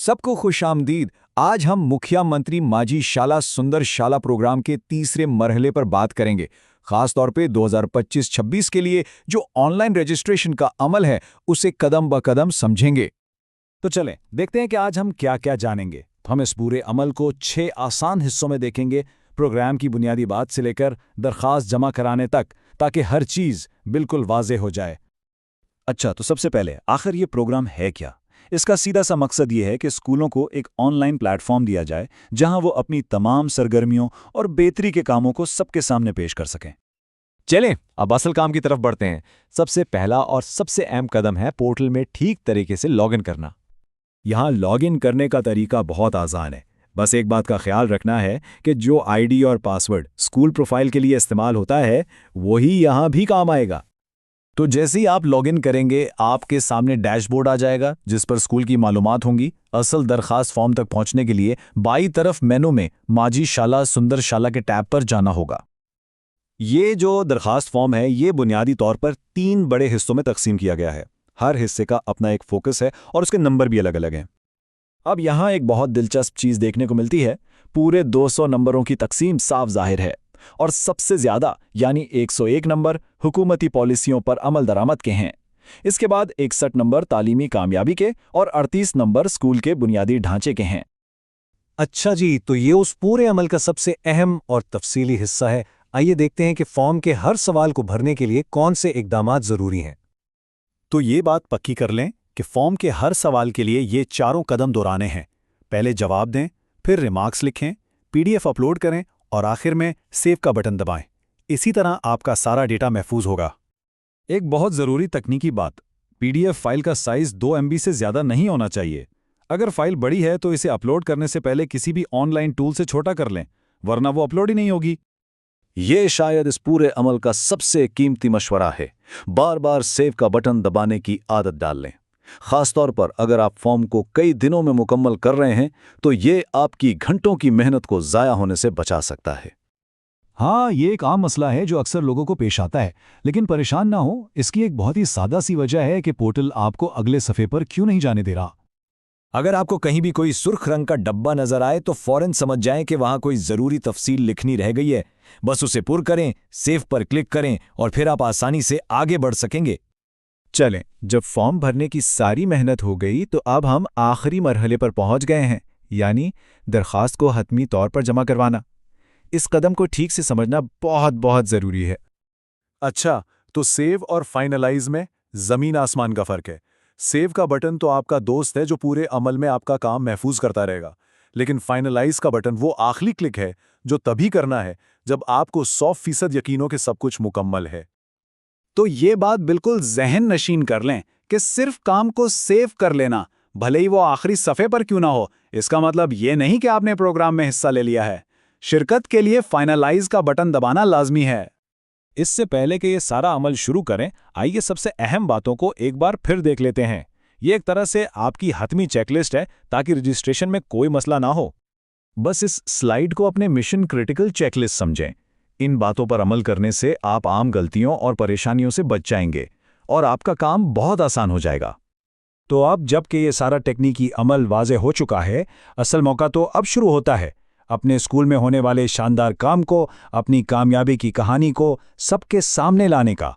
सबको खुश आमदीद। आज हम मुखिया मंत्री माजी शाला सुंदर शाला प्रोग्राम के तीसरे मरहले पर बात करेंगे। खास तौर पे 2025-26 के लिए जो ऑनलाइन रजिस्ट्रेशन का अमल है उसे कदम ब कदम समझेंगे। तो चलें देखते हैं कि आज हम क्या क्या जानेंगे। हम इस पूरे अमल को 6 आसान हिस्सों में देखेंगे, प्रोग्राम की बुनियादी बात से लेकर दरखास्त जमा कराने तक, ताकि हर चीज़ बिल्कुल वाज़ेह हो जाए। अच्छा, तो सबसे पहले आखिर ये प्रोग्राम है क्या? इसका सीधा सा मकसद ये है कि स्कूलों को एक ऑनलाइन प्लेटफॉर्म दिया जाए जहां वो अपनी तमाम सरगर्मियों और बेहतरी के कामों को सबके सामने पेश कर सकें। चलें अब असल काम की तरफ बढ़ते हैं। सबसे पहला और सबसे अहम कदम है पोर्टल में ठीक तरीके से लॉगिन करना। यहाँ लॉगिन करने का तरीका बहुत आसान है। बस एक बात का ख्याल रखना है कि जो आईडी और पासवर्ड स्कूल प्रोफाइल के लिए इस्तेमाल होता है वही यहाँ भी काम आएगा। तो जैसे ही आप लॉगिन करेंगे आपके सामने डैशबोर्ड आ जाएगा जिस पर स्कूल की मालूमात होंगी। असल दरखास्त फॉर्म तक पहुंचने के लिए बाईं तरफ मेनू में माजी शाला सुंदर शाला के टैब पर जाना होगा। ये जो दरखास्त फॉर्म है ये बुनियादी तौर पर 3 बड़े हिस्सों में तकसीम किया गया है। हर हिस्से का अपना एक फोकस है और उसके नंबर भी अलग अलग हैं। अब यहाँ एक बहुत दिलचस्प चीज़ देखने को मिलती है। पूरे 200 नंबरों की तकसीम साफ जाहिर है और सबसे ज़्यादा यानी 101 नंबर हुकूमती पॉलिसियों पर अमल दरामद के हैं। इसके बाद 61 नंबर तालीमी कामयाबी के और 38 नंबर स्कूल के बुनियादी ढांचे के हैं। अच्छा जी, तो ये उस पूरे अमल का सबसे अहम और तफसीली हिस्सा है। आइए देखते हैं कि फॉर्म के हर सवाल को भरने के लिए कौन से इकदामात ज़रूरी हैं। तो ये बात पक्की कर लें कि फॉर्म के हर सवाल के लिए ये 4 कदम दोहराने हैं। पहले जवाब दें, फिर रिमार्क्स लिखें, पीडीएफ अपलोड करें और आखिर में सेव का बटन दबाएं। इसी तरह आपका सारा डेटा महफूज होगा। एक बहुत ज़रूरी तकनीकी बात, पीडीएफ फाइल का साइज़ 2 MB से ज़्यादा नहीं होना चाहिए। अगर फाइल बड़ी है तो इसे अपलोड करने से पहले किसी भी ऑनलाइन टूल से छोटा कर लें, वरना वो अपलोड ही नहीं होगी। ये शायद इस पूरे अमल का सबसे कीमती मशवरा है। बार बार सेव का बटन दबाने की आदत डाल लें। खासतौर पर अगर आप फॉर्म को कई दिनों में मुकम्मल कर रहे हैं तो ये आपकी घंटों की मेहनत को ज़ाया होने से बचा सकता है। हाँ, ये एक आम मसला है जो अक्सर लोगों को पेश आता है, लेकिन परेशान ना हो, इसकी एक बहुत ही सादा सी वजह है कि पोर्टल आपको अगले सफ़े पर क्यों नहीं जाने दे रहा। अगर आपको कहीं भी कोई सुर्ख रंग का डब्बा नजर आए तो फौरन समझ जाएं कि वहां कोई ज़रूरी तफसील लिखनी रह गई है। बस उसे पुर करें, सेव पर क्लिक करें और फिर आप आसानी से आगे बढ़ सकेंगे। चलें, जब फॉर्म भरने की सारी मेहनत हो गई तो अब हम आखिरी मरहले पर पहुंच गए हैं, यानी दरखास्त को हतमी तौर पर जमा करवाना। इस कदम को ठीक से समझना बहुत बहुत ज़रूरी है। अच्छा, तो सेव और फाइनलाइज में ज़मीन आसमान का फ़र्क है। सेव का बटन तो आपका दोस्त है जो पूरे अमल में आपका काम महफूज करता रहेगा, लेकिन फाइनलाइज का बटन वो आखिरी क्लिक है जो तभी करना है जब आपको 100% यकीन हो कि सब कुछ मुकम्मल है। तो ये बात बिल्कुल ज़हन नशीन कर लें कि सिर्फ काम को सेव कर लेना, भले ही वो आखिरी सफ़े पर क्यों ना हो, इसका मतलब ये नहीं कि आपने प्रोग्राम में हिस्सा ले लिया है। शिरकत के लिए फाइनलाइज का बटन दबाना लाजमी है। इससे पहले कि ये सारा अमल शुरू करें, आइए सबसे अहम बातों को एक बार फिर देख लेते हैं। ये एक तरह से आपकी हतमी चेकलिस्ट है ताकि रजिस्ट्रेशन में कोई मसला ना हो। बस इस स्लाइड को अपने मिशन क्रिटिकल चेकलिस्ट समझें। इन बातों पर अमल करने से आप आम गलतियों और परेशानियों से बच जाएंगे और आपका काम बहुत आसान हो जाएगा। तो अब जबकि ये सारा टेक्निकी अमल वाज़ेह हो चुका है, असल मौका तो अब शुरू होता है अपने स्कूल में होने वाले शानदार काम को, अपनी कामयाबी की कहानी को सबके सामने लाने का।